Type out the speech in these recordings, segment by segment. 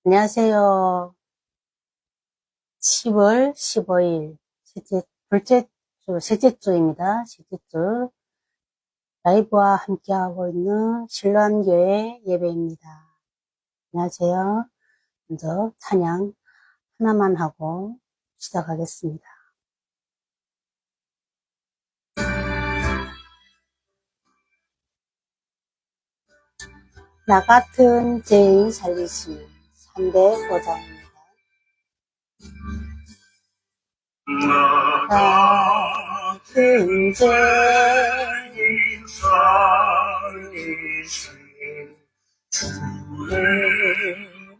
안녕하세요. 10월 15일, 셋째 주입니다. 셋째 주. 라이브와 함께하고 있는 신로한교회 예배입니다. 안녕하세요. 먼저 찬양 하나만 하고 시작하겠습니다. 나 같은 죄인 살리시 305장입니다. 나 같은 죄인 살리시 주의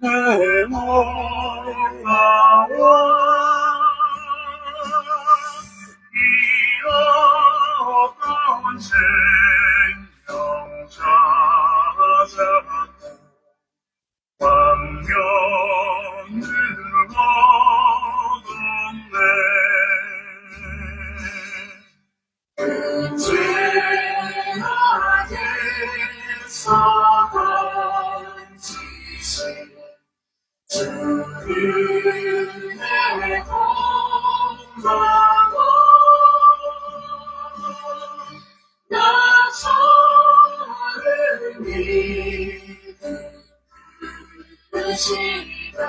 놀라워 잃어버린 생명 찾았고 광명을 얻었네 언제나 예사던 지시 주를 내 건강하고 나 저를 믿으시다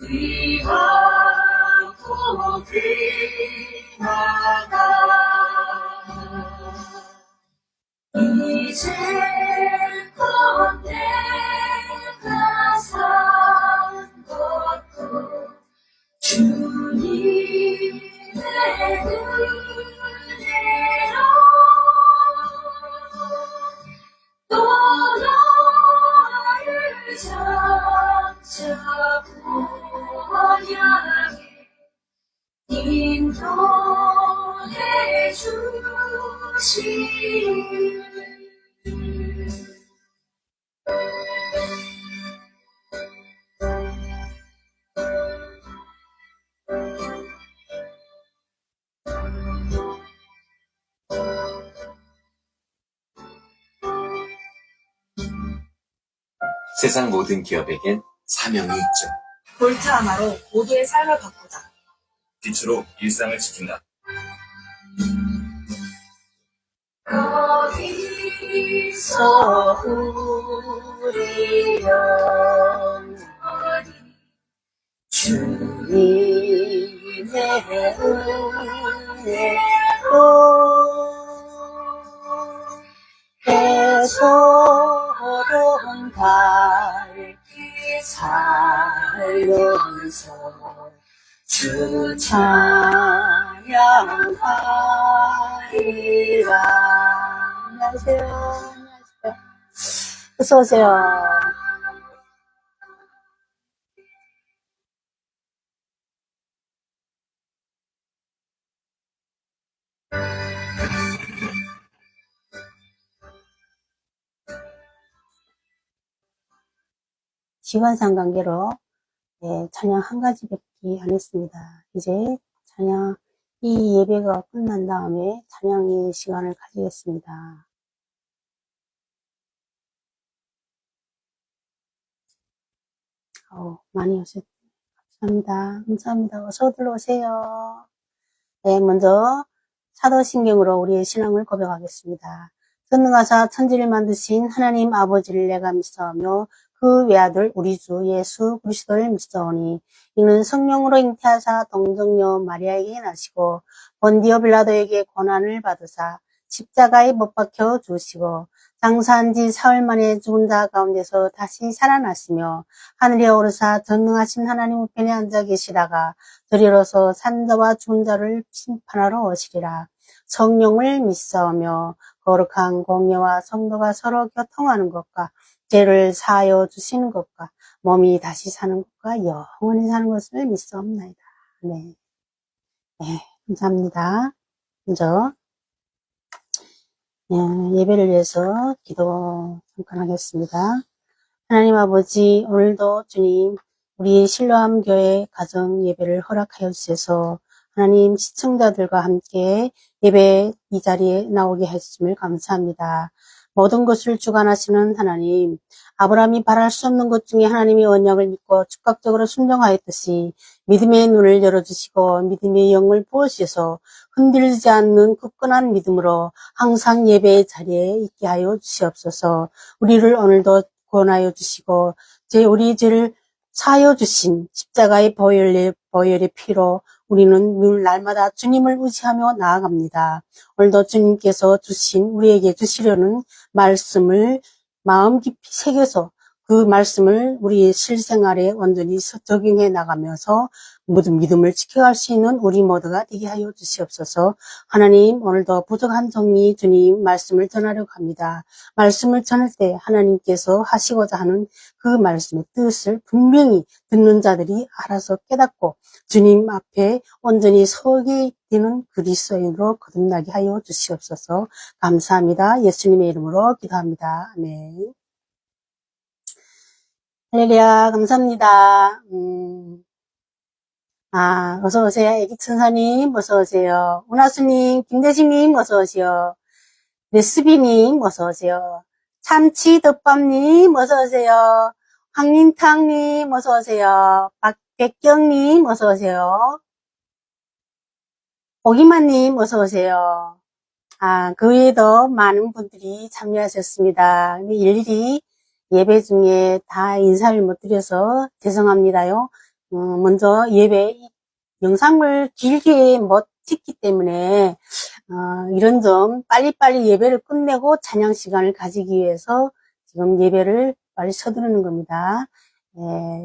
귀하고 귀하다 이제껏 내가 산 것도 주님의 은혜로 또 나를 잡자고 향해 인도해 주시니 세상 모든 기업에겐 사명이 있죠. 볼트 하나로 모두의 삶을 바꾸자. 빛으로 일상을 지킨다. 거기서 우리 영원히 주님의 은혜로 애처로운 밝게 살면서 주 찬양하리라. 안녕하세요. 안녕하세요. 어서오세요. 시간상 관계로 찬양 한 가지밖에 안 했습니다. 이제 찬양, 이 예배가 끝난 다음에 찬양의 시간을 가지겠습니다. 많이 오셨, 감사합니다. 감사합니다. 어서 들어오세요. 네, 먼저 사도신경으로 우리의 신앙을 고백하겠습니다. 전능하사 천지를 만드신 하나님 아버지를 내가 믿사오며 그 외아들 우리 주 예수 그리스도를 믿사오니 이는 성령으로 잉태하사 동정녀 마리아에게 나시고 본디오 빌라도에게 고난을 받으사 십자가에 못 박혀 주시고 장사한 지 사흘 만에 죽은 자 가운데서 다시 살아나시며 하늘에 오르사 전능하신 하나님 우편에 앉아 계시다가 저리로서 산 자와 죽은 자를 심판하러 오시리라. 성령을 믿사오며 거룩한 공예와 성도가 서로 교통하는 것과 죄를 사하여 주시는 것과 몸이 다시 사는 것과 영원히 사는 것을 믿사옵나이다. 네, 감사합니다. 먼저 예배를 위해서 기도 잠깐 하겠습니다. 하나님 아버지, 오늘도 주님 우리 실로암 교회 가정 예배를 허락하여 주셔서 하나님 시청자들과 함께 예배 이 자리에 나오게 하심을 감사합니다. 모든 것을 주관하시는 하나님, 아브라함이 바랄 수 없는 것 중에 하나님의 언약을 믿고 즉각적으로 순종하였듯이 믿음의 눈을 열어주시고 믿음의 영을 부으셔서 흔들리지 않는 굳건한 믿음으로 항상 예배의 자리에 있게 하여 주시옵소서. 우리를 오늘도 구원하여 주시고 우리 죄를 사하여 주신 십자가의 보혈의 피로 우리는 늘 날마다 주님을 의지하며 나아갑니다. 오늘도 주님께서 우리에게 주시려는 말씀을 마음 깊이 새겨서 그 말씀을 우리의 실생활에 완전히 적용해 나가면서 모든 믿음을 지켜갈 수 있는 우리 모두가 되게 하여 주시옵소서. 하나님, 오늘도 부족한 종이 주님 말씀을 전하려고 합니다. 말씀을 전할 때 하나님께서 하시고자 하는 그 말씀의 뜻을 분명히 듣는 자들이 알아서 깨닫고 주님 앞에 온전히 서게 되는 그리스도인으로 거듭나게 하여 주시옵소서. 감사합니다. 예수님의 이름으로 기도합니다. 아멘. 할렐루야, 감사합니다. 어서오세요. 애기 천사님, 어서오세요. 운하수님, 김대식님, 어서오세요. 레스비님, 어서오세요. 참치덮밥님, 어서오세요. 황린탕님, 어서오세요. 박백경님, 어서오세요. 오기만님, 어서오세요. 그 외에도 많은 분들이 참여하셨습니다. 일일이 예배 중에 다 인사를 못 드려서 죄송합니다요. 먼저 예배 영상을 길게 못 찍기 때문에 이런 점 빨리빨리 예배를 끝내고 찬양 시간을 가지기 위해서 지금 예배를 빨리 서두르는 겁니다.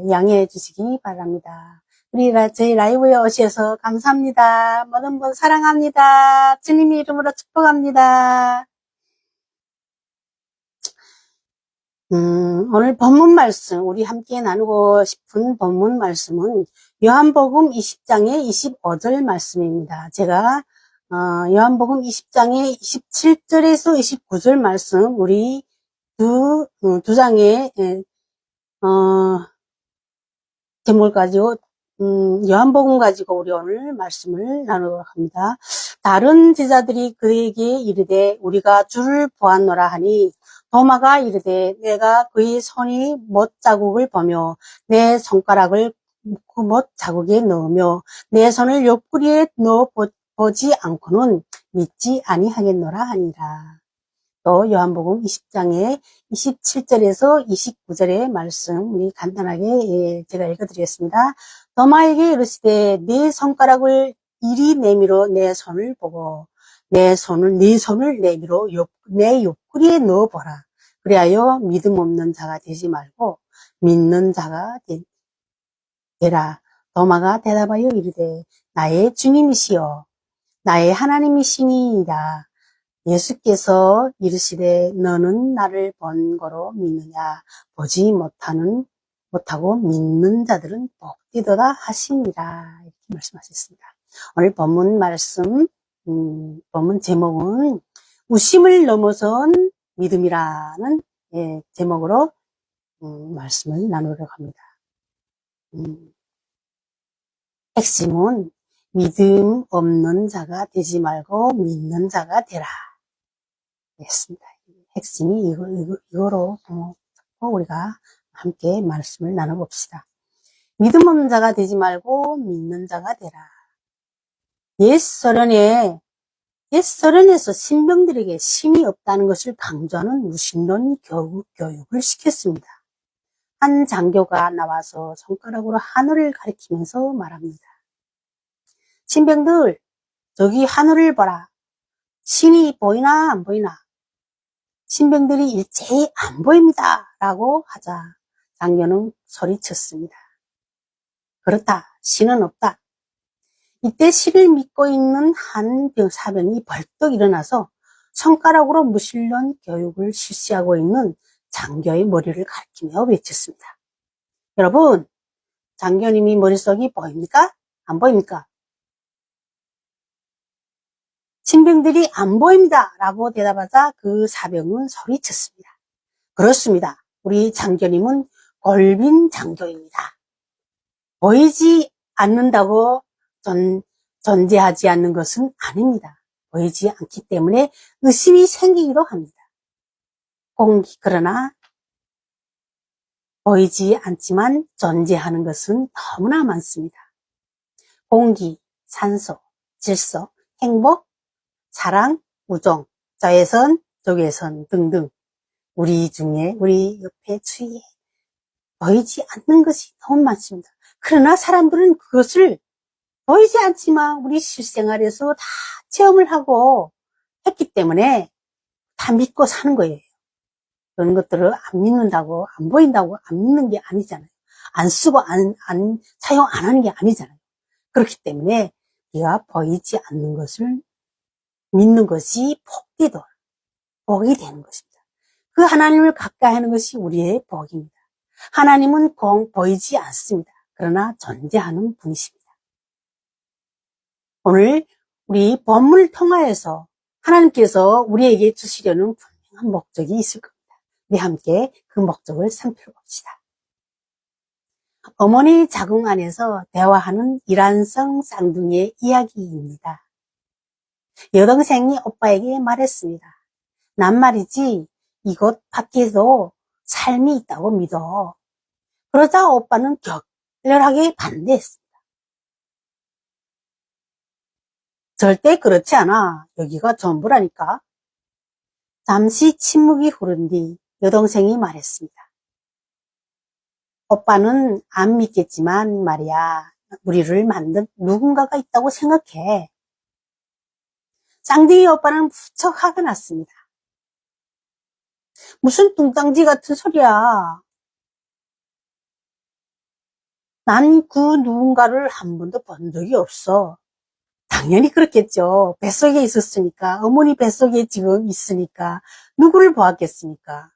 양해해 주시기 바랍니다. 우리 저희 라이브에 오셔서 감사합니다. 모든 분 사랑합니다. 주님의 이름으로 축복합니다. 오늘 본문 말씀, 우리 함께 나누고 싶은 본문 말씀은 요한복음 20장의 25절 말씀입니다. 제가 요한복음 20장의 27절에서 29절 말씀, 우리 두 장의 제목을 가지고 요한복음 가지고 우리 오늘 말씀을 나누도록 합니다. 다른 제자들이 그에게 이르되 우리가 주를 보았노라 하니 도마가 이르되 내가 그의 손이 못 자국을 보며 내 손가락을 그 못 자국에 넣으며 내 손을 옆구리에 넣어 보지 않고는 믿지 아니하겠노라 하니라. 또 요한복음 20장의 27절에서 29절의 말씀 우리 간단하게 제가 읽어드리겠습니다. 도마에게 이르시되 네 손가락을 이리 내밀어 내 손을 보고 네 손을 내밀어 내 옆구리에 넣어보라. 그리하여 믿음 없는 자가 되지 말고 믿는 자가 되라. 도마가 대답하여 이르되 나의 주님이시여 나의 하나님이시니이다. 예수께서 이르시되 너는 나를 본 거로 믿느냐 보지 못하고 믿는 자들은 복되도다 하시니라. 이렇게 말씀하셨습니다. 오늘 본문 말씀 본문 제목은 우심을 넘어선 믿음이라는 제목으로 말씀을 나누려고 합니다. 핵심은 믿음 없는 자가 되지 말고 믿는 자가 되라. 했습니다. 핵심이 이거로 우리가 함께 말씀을 나눠봅시다. 믿음 없는 자가 되지 말고 믿는 자가 되라. 옛서론에서 신병들에게 신이 없다는 것을 강조하는 무신론 교육을 시켰습니다. 한 장교가 나와서 손가락으로 하늘을 가리키면서 말합니다. 신병들, 저기 하늘을 봐라. 신이 보이나 안 보이나? 신병들이 일제히 안 보입니다. 라고 하자 장교는 소리쳤습니다. 그렇다. 신은 없다. 이때 신을 믿고 있는 한 사병이 벌떡 일어나서 손가락으로 무신론 교육을 실시하고 있는 장교의 머리를 가리키며 외쳤습니다. 여러분, 장교님이 머릿속이 보입니까? 안 보입니까? 신병들이 안 보입니다. 라고 대답하자 그 사병은 소리쳤습니다. 그렇습니다. 우리 장교님은 골빈 장교입니다. 보이지 않는다고 존재하지 않는 것은 아닙니다. 보이지 않기 때문에 의심이 생기기도 합니다. 그러나 보이지 않지만 존재하는 것은 너무나 많습니다. 공기, 산소, 질소, 행복, 사랑, 우정, 자외선, 적외선 등등 우리 중에 우리 옆에 주위에 보이지 않는 것이 너무 많습니다. 그러나 사람들은 그것을 보이지 않지만 우리 실생활에서 다 체험을 하고 했기 때문에 다 믿고 사는 거예요. 그런 것들을 안 믿는다고, 안 보인다고 안 믿는 게 아니잖아요. 안 쓰고 사용 안 하는 게 아니잖아요. 그렇기 때문에 우리가 보이지 않는 것을 믿는 것이 복이 되는 것입니다. 그 하나님을 가까이 하는 것이 우리의 복입니다. 하나님은 보이지 않습니다. 그러나 존재하는 분이십니다. 오늘 우리 본문을 통하여서 하나님께서 우리에게 주시려는 분명한 목적이 있을 겁니다. 우리 함께 그 목적을 살펴봅시다. 어머니 자궁 안에서 대화하는 이란성 쌍둥이의 이야기입니다. 여동생이 오빠에게 말했습니다. 난 말이지 이곳 밖에도 삶이 있다고 믿어. 그러자 오빠는 격렬하게 반대했습니다. 절대 그렇지 않아. 여기가 전부라니까. 잠시 침묵이 흐른 뒤 여동생이 말했습니다. 오빠는 안 믿겠지만 말이야. 우리를 만든 누군가가 있다고 생각해. 쌍둥이 오빠는 무척 화가 났습니다. 무슨 뚱땅지 같은 소리야. 난 그 누군가를 한 번도 본 적이 없어. 당연히 그렇겠죠. 뱃속에 있었으니까, 어머니 뱃속에 지금 있으니까 누구를 보았겠습니까?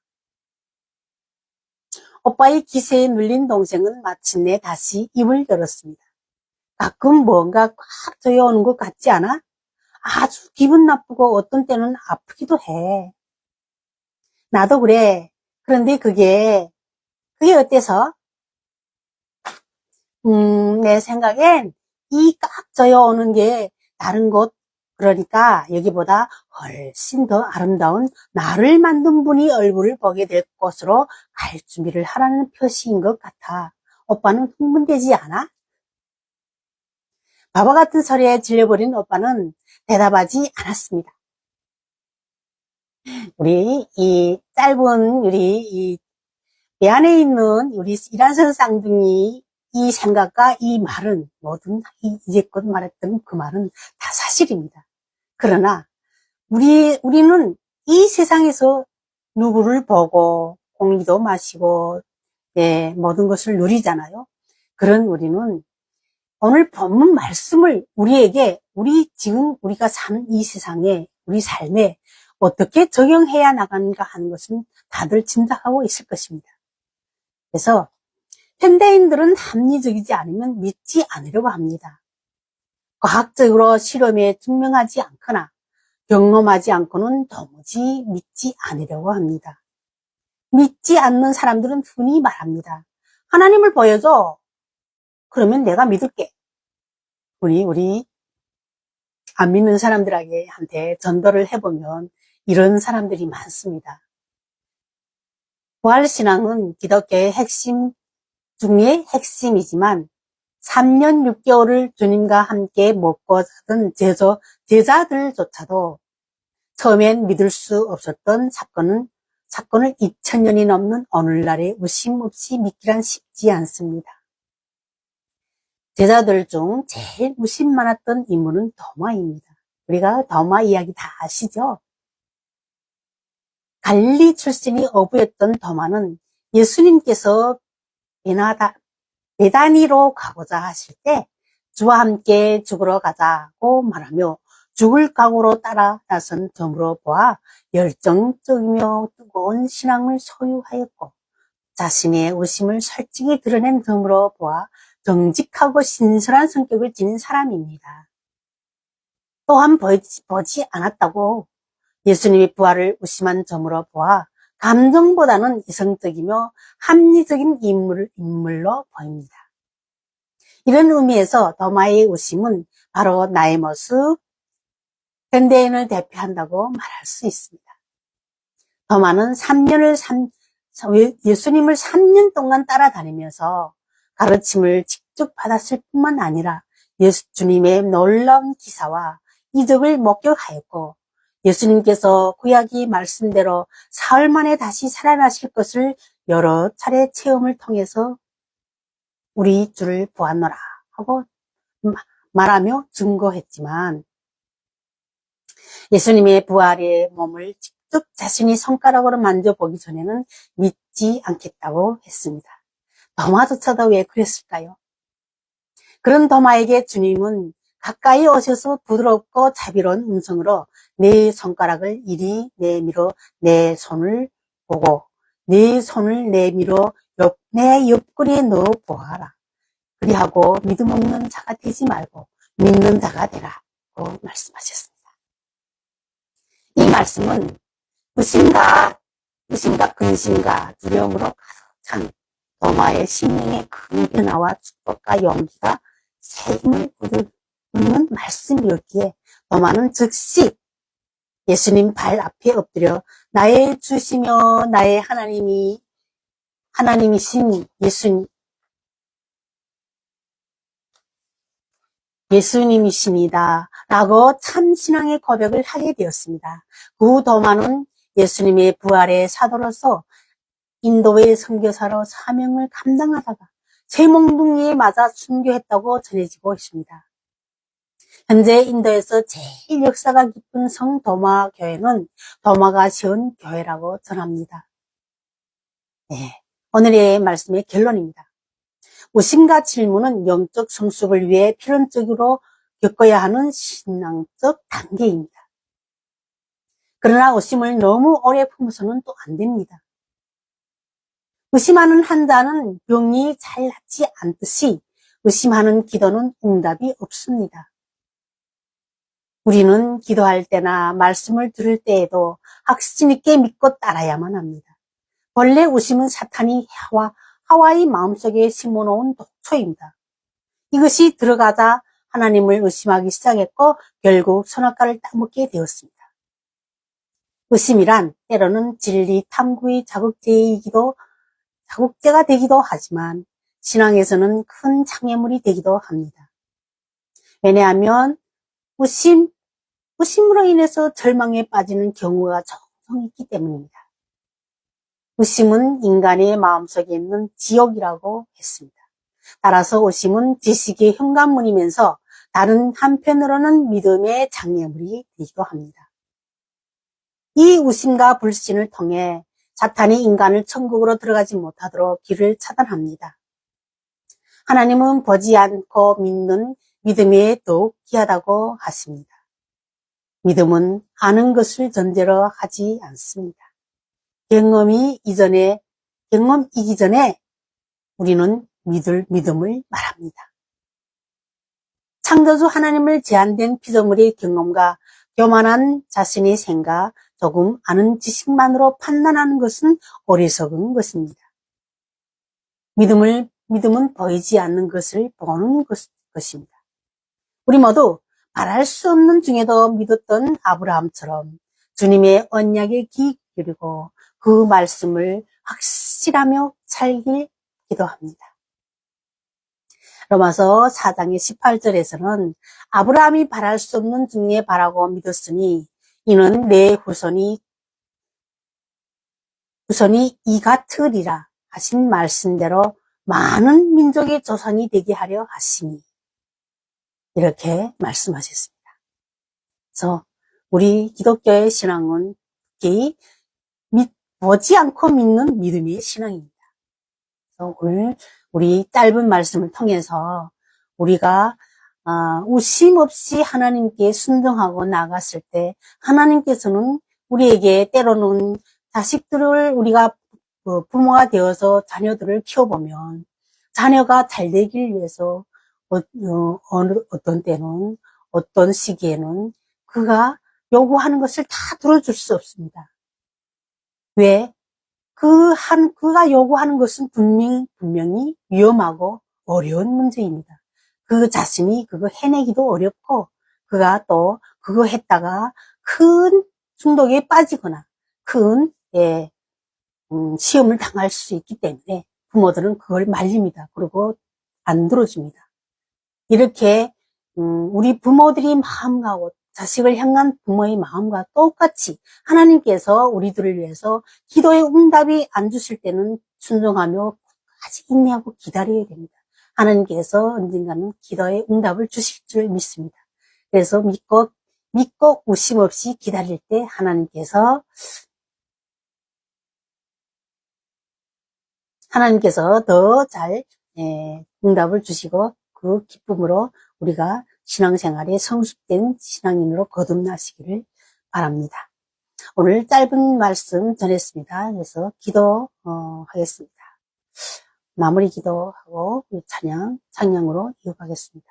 오빠의 기세에 눌린 동생은 마침내 다시 입을 열었습니다. 가끔 뭔가 꽉 조여오는 것 같지 않아? 아주 기분 나쁘고 어떤 때는 아프기도 해. 나도 그래. 그런데 그게 어때서? 내 생각엔 이 꽉 조여오는 게 다른 곳, 그러니까 여기보다 훨씬 더 아름다운 나를 만든 분이 얼굴을 보게 될 곳으로 갈 준비를 하라는 표시인 것 같아. 오빠는 흥분되지 않아? 바보 같은 소리에 질려버린 오빠는 대답하지 않았습니다. 우리 이 짧은 우리 배 안에 있는 우리 이란선 쌍둥이 이 생각과 이 말은 모든 이제껏 말했던 그 말은 다 사실입니다. 그러나 우리는 이 세상에서 누구를 보고 공기도 마시고 모든 것을 누리잖아요. 그런 우리는 오늘 본문 말씀을 우리에게 지금 우리가 사는 이 세상에 우리 삶에 어떻게 적용해야 나가는가 하는 것은 다들 짐작하고 있을 것입니다. 그래서 현대인들은 합리적이지 않으면 믿지 않으려고 합니다. 과학적으로 실험에 증명하지 않거나 경험하지 않고는 도무지 믿지 않으려고 합니다. 믿지 않는 사람들은 흔히 말합니다. 하나님을 보여줘. 그러면 내가 믿을게. 우리 안 믿는 사람들한테 전도를 해보면 이런 사람들이 많습니다. 부활신앙은 기독교의 핵심 중에 핵심이지만 3년 6개월을 주님과 함께 먹고 사던 제자들조차도 처음엔 믿을 수 없었던 사건을 2000년이 넘는 오늘날에 의심 없이 믿기란 쉽지 않습니다. 제자들 중 제일 의심 많았던 인물은 도마입니다. 우리가 도마 이야기 다 아시죠? 갈릴리 출신이 어부였던 도마는 예수님께서 베다니로 가고자 하실 때 주와 함께 죽으러 가자고 말하며 죽을 각오로 따라 나선 점으로 보아 열정적이며 뜨거운 신앙을 소유하였고 자신의 의심을 솔직히 드러낸 점으로 보아 정직하고 신선한 성격을 지닌 사람입니다. 또한 보지 않았다고 예수님의 부활을 의심한 점으로 보아 감정보다는 이성적이며 합리적인 인물로 보입니다. 이런 의미에서 도마의 의심은 바로 나의 모습, 현대인을 대표한다고 말할 수 있습니다. 예수님을 3년 동안 따라다니면서 가르침을 직접 받았을 뿐만 아니라 예수님의 놀라운 기사와 이적을 목격하였고, 예수님께서 구약의 말씀대로 사흘 만에 다시 살아나실 것을 여러 차례 체험을 통해서 우리 주를 보았노라 하고 말하며 증거했지만, 예수님의 부활의 몸을 직접 자신이 손가락으로 만져보기 전에는 믿지 않겠다고 했습니다. 도마조차도 왜 그랬을까요? 그런 도마에게 주님은 가까이 오셔서 부드럽고 자비로운 음성으로 내 손가락을 이리 내밀어 내 손을 보고 내 손을 내밀어 내 옆구리에 넣어 보아라. 그리하고 믿음 없는 자가 되지 말고 믿는 자가 되라고 말씀하셨습니다. 이 말씀은 의심과 근심과 두려움으로 가득 찬 도마의 심령의 큰 변화와 축복과 용기가 새 힘을 부르는 말씀이었기에 도마는 즉시 예수님 발 앞에 엎드려 나의 주시며 나의 하나님이신 예수님이십니다 라고 참신앙의 고백을 하게 되었습니다. 그 도마는 예수님의 부활의 사도로서 인도의 선교사로 사명을 감당하다가 쇠몽둥이에 맞아 순교했다고 전해지고 있습니다. 현재 인도에서 제일 역사가 깊은 성 도마 교회는 도마가 세운 교회라고 전합니다. 네, 오늘의 말씀의 결론입니다. 의심과 질문은 영적 성숙을 위해 필연적으로 겪어야 하는 신앙적 단계입니다. 그러나 의심을 너무 오래 품어서는 또 안 됩니다. 의심하는 환자는 병이 잘 낫지 않듯이 의심하는 기도는 응답이 없습니다. 우리는 기도할 때나 말씀을 들을 때에도 확신 있게 믿고 따라야만 합니다. 원래 의심은 사탄이 하와의 마음속에 심어놓은 독초입니다. 이것이 들어가자 하나님을 의심하기 시작했고 결국 선악과를 따먹게 되었습니다. 의심이란 때로는 진리 탐구의 자국제가 되기도 하지만 신앙에서는 큰 장애물이 되기도 합니다. 왜냐하면 의심으로 인해서 절망에 빠지는 경우가 종종 있기 때문입니다. 의심은 인간의 마음속에 있는 지옥이라고 했습니다. 따라서 의심은 지식의 현관문이면서 다른 한편으로는 믿음의 장애물이 되기도 합니다. 이 의심과 불신을 통해 사탄이 인간을 천국으로 들어가지 못하도록 길을 차단합니다. 하나님은 보지 않고 믿는 믿음이 더욱 귀하다고 하십니다. 믿음은 아는 것을 전제로 하지 않습니다. 경험이기 전에 우리는 믿음을 말합니다. 창조주 하나님을 제한된 피조물의 경험과 교만한 자신의 생각, 조금 아는 지식만으로 판단하는 것은 어리석은 것입니다. 믿음은 보이지 않는 것을 보는 것입니다. 우리 모두 말할 수 없는 중에도 믿었던 아브라함처럼 주님의 언약에 귀 기울이고 그 말씀을 확실하며 살길 기도합니다. 로마서 4장의 18절에서는 아브라함이 바랄 수 없는 중에 바라고 믿었으니 이는 내 후손이 이 같으리라 하신 말씀대로 많은 민족의 조상이 되게 하려 하시니 이렇게 말씀하셨습니다. 그래서 우리 기독교의 신앙은 특히 보지 않고 믿는 믿음의 신앙입니다. 그래서 오늘 우리 짧은 말씀을 통해서 우리가 의심 없이 하나님께 순종하고 나갔을 때 하나님께서는 우리에게 때로는 자식들을 우리가 부모가 되어서 자녀들을 키워보면 자녀가 잘 되길 위해서 어떤 때는 어떤 시기에는 그가 요구하는 것을 다 들어줄 수 없습니다. 왜? 그가 요구하는 것은 분명히 위험하고 어려운 문제입니다. 그 자신이 그거 해내기도 어렵고, 그가 또 그거 했다가 큰 중독에 빠지거나, 큰 예, 시험을 당할 수 있기 때문에 부모들은 그걸 말립니다. 그리고 안 들어줍니다. 이렇게 우리 부모들이 마음과 자식을 향한 부모의 마음과 똑같이 하나님께서 우리들을 위해서 기도의 응답이 안 주실 때는 순종하며 아직 인내하고 기다려야 됩니다. 하나님께서 언젠가는 기도의 응답을 주실 줄 믿습니다. 그래서 믿고 의심 없이 기다릴 때 하나님께서 더 잘 응답을 주시고 그 기쁨으로 우리가 신앙생활에 성숙된 신앙인으로 거듭나시기를 바랍니다. 오늘 짧은 말씀 전했습니다. 그래서 기도하겠습니다. 마무리 기도하고 찬양으로 이어가겠습니다.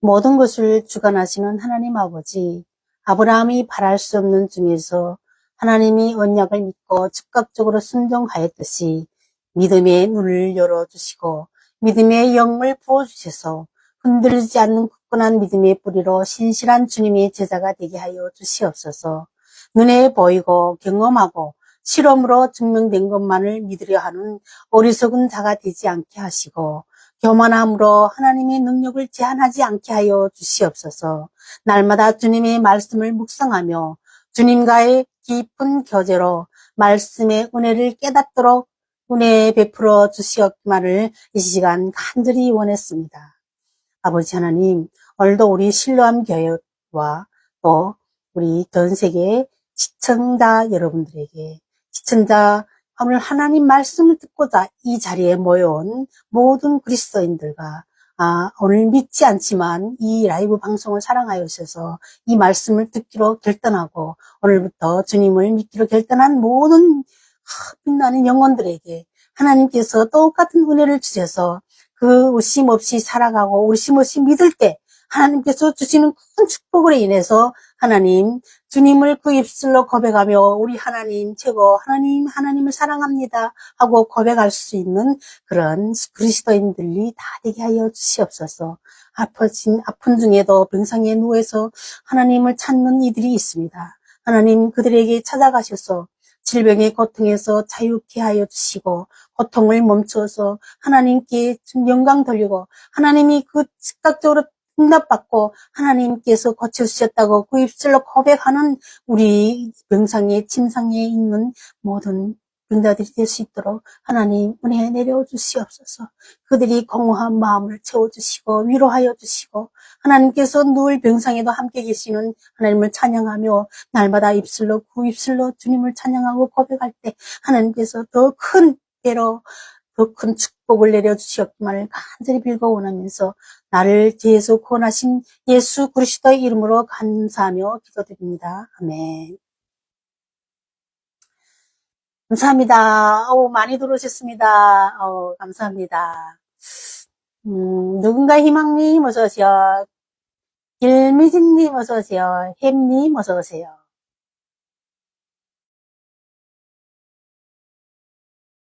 모든 것을 주관하시는 하나님 아버지, 아브라함이 바랄 수 없는 중에서 하나님이 언약을 믿고 즉각적으로 순종하였듯이 믿음의 눈을 열어주시고 믿음의 영을 부어주셔서 흔들리지 않는 굳건한 믿음의 뿌리로 신실한 주님의 제자가 되게 하여 주시옵소서. 눈에 보이고 경험하고 실험으로 증명된 것만을 믿으려 하는 어리석은 자가 되지 않게 하시고 교만함으로 하나님의 능력을 제한하지 않게 하여 주시옵소서. 날마다 주님의 말씀을 묵상하며 주님과의 깊은 교제로 말씀의 은혜를 깨닫도록 은혜 베풀어 주시옵기만을 이 시간 간절히 원했습니다. 아버지 하나님, 오늘도 우리 신로암 교회와 또 우리 전 세계 시청자 여러분들에게 오늘 하나님 말씀을 듣고자 이 자리에 모여온 모든 그리스도인들과 오늘 믿지 않지만 이 라이브 방송을 사랑하여 주셔서 이 말씀을 듣기로 결단하고 오늘부터 주님을 믿기로 결단한 모든 빛나는 영혼들에게 하나님께서 똑같은 은혜를 주셔서 그 의심 없이 살아가고 의심 없이 믿을 때 하나님께서 주시는 큰 축복으로 인해서 하나님, 주님을 그 입술로 고백하며 우리 하나님 최고, 하나님을 사랑합니다 하고 고백할 수 있는 그런 그리스도인들이 다 되게 하여 주시옵소서. 아픈 중에도 병상에 누워서 하나님을 찾는 이들이 있습니다. 하나님 그들에게 찾아가셔서 질병의 고통에서 자유케 하여 주시고 고통을 멈춰서 하나님께 영광 돌리고 하나님이 그 즉각적으로 응답받고 하나님께서 고쳐주셨다고 그 입술로 고백하는 우리 병상에 침상에 있는 모든 병자들이 될 수 있도록 하나님 은혜 내려 주시옵소서. 그들이 공허한 마음을 채워주시고 위로하여 주시고 하나님께서 늘 병상에도 함께 계시는 하나님을 찬양하며 날마다 그 입술로 주님을 찬양하고 고백할 때 하나님께서 더 큰 때로 더 큰 축복을 내려주시옵기만을 간절히 빌고 원하면서 나를 죄에서 구원하신 예수 그리스도의 이름으로 감사하며 기도드립니다. 아멘. 감사합니다. 많이 들어오셨습니다. 감사합니다. 누군가 희망님 어서오세요. 길미진님 어서오세요. 햄님 어서오세요.